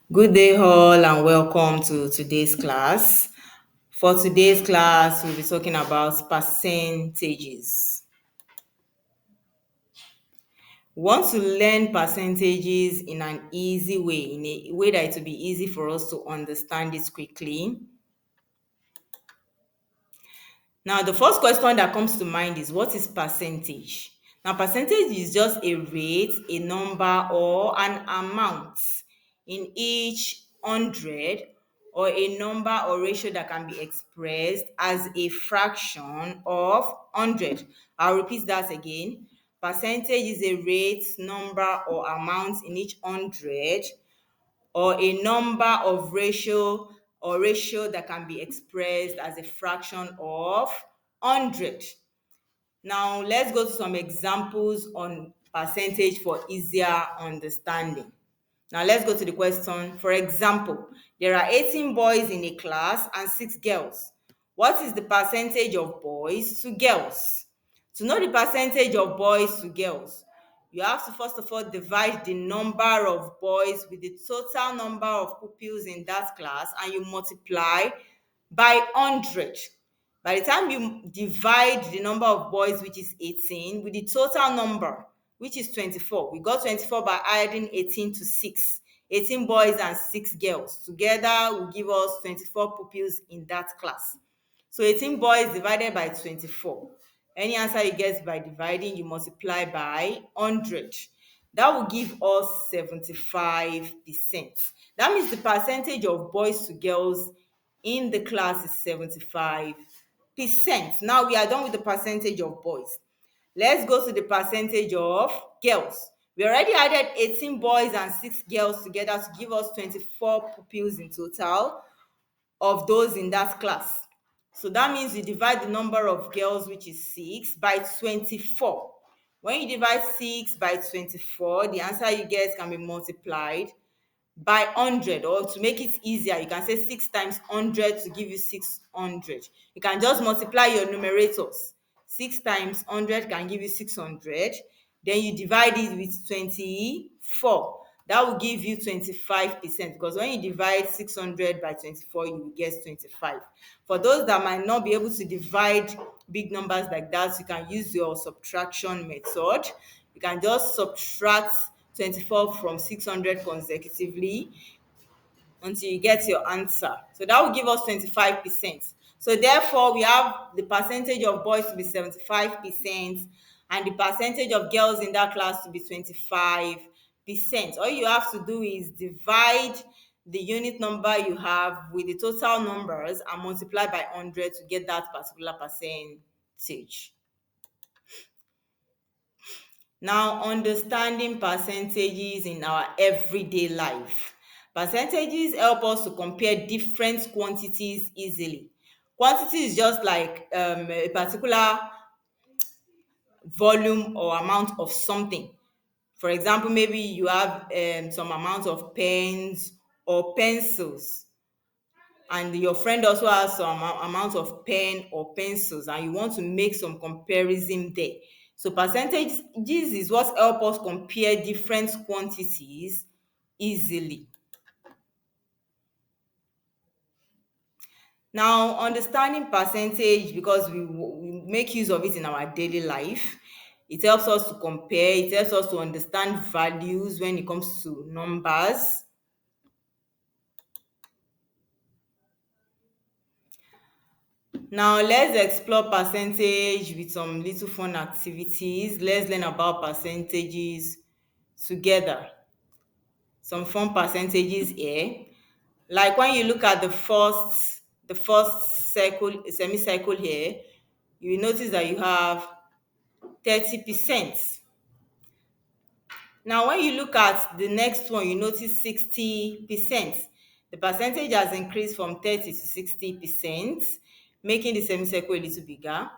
Good day, all, and welcome to today's class. For today's class, we'll be talking about percentages. We want to learn percentages in an easy way, in a way that it will be easy for us to understand it quickly. Now, the first question that comes to mind is, what is percentage? Now, percentage is just a rate, a number, or an amount in each hundred, or a number or ratio that can be expressed as a fraction of 100. I'll repeat that again. Percentage is a rate, number, or amount in each hundred, or a number of ratio that can be expressed as a fraction of 100. Now let's go to some examples on percentage for easier understanding. Now let's go to the question. For example, there are 18 boys in a class and 6 girls. What is the percentage of boys to girls? To know the percentage of boys to girls, you have to first of all divide the number of boys with the total number of pupils in that class, and you multiply by 100. By the time you divide the number of boys, which is 18, with the total number, which is 24, we got 24 by adding 18 to 6. 18 boys and 6 girls together will give us 24 pupils in that class. So 18 boys divided by 24. Any answer you get by dividing, you multiply by 100. That will give us 75%. That means the percentage of boys to girls in the class is 75%. Now we are done with the percentage of boys. Let's go to the percentage of girls. We already added 18 boys and 6 girls together to give us 24 pupils in total of those in that class. So that means you divide the number of girls, which is 6, by 24. When you divide 6 by 24, the answer you get can be multiplied by 100, or to make it easier, you can say 6 times 100 to give you 600. You can just multiply your numerators. 6 times 100 can give you 600. Then you divide it with 24. That will give you 25%, because when you divide 600 by 24, you will get 25. For those that might not be able to divide big numbers like that, you can use your subtraction method. You can just subtract 24 from 600 consecutively until you get your answer. So that will give us 25%. So therefore, we have the percentage of boys to be 75% and the percentage of girls in that class to be 25%. All you have to do is divide the unit number you have with the total numbers and multiply by 100 to get that particular percentage. Now, understanding percentages in our everyday life. Percentages help us to compare different quantities easily. Quantity is just like a particular volume or amount of something. For example, maybe you have some amount of pens or pencils, and your friend also has some amount of pen or pencils, and you want to make some comparison there. So percentages is what help us compare different quantities easily. Now, understanding percentage, because we make use of it in our daily life, it helps us to compare, it helps us to understand values when it comes to numbers. Now let's explore percentage with some little fun activities. Let's learn about percentages together. Some fun percentages here. Like when you look at the first circle, semicircle here, you will notice that you have 30%. Now when you look at the next one, you notice 60%. The percentage has increased from 30 to 60%, making the semicircle a little bigger.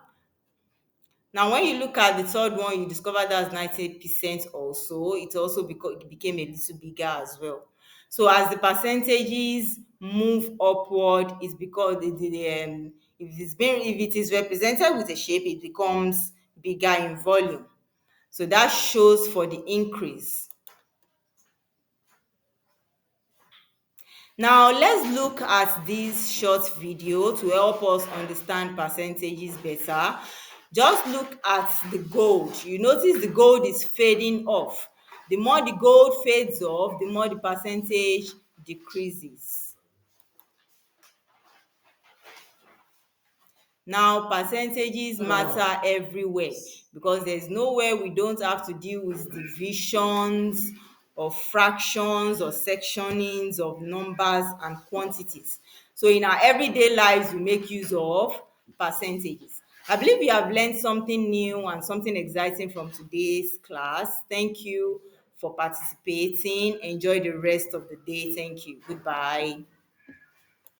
Now, when you look at the third one, you discover that's 90% also. It also became a little bigger as well. So as the percentages move upward, it's because if it is represented with a shape, it becomes bigger in volume. So that shows for the increase. Now let's look at this short video to help us understand percentages better. Just look at the gold. You notice the gold is fading off. The more the gold fades off, the more the percentage decreases. Now, percentages matter everywhere because there's nowhere we don't have to deal with divisions or fractions or sectionings of numbers and quantities. So, in our everyday lives, we make use of percentages. I believe you have learned something new and something exciting from today's class. Thank you for participating. Enjoy the rest of the day. Thank you. Goodbye.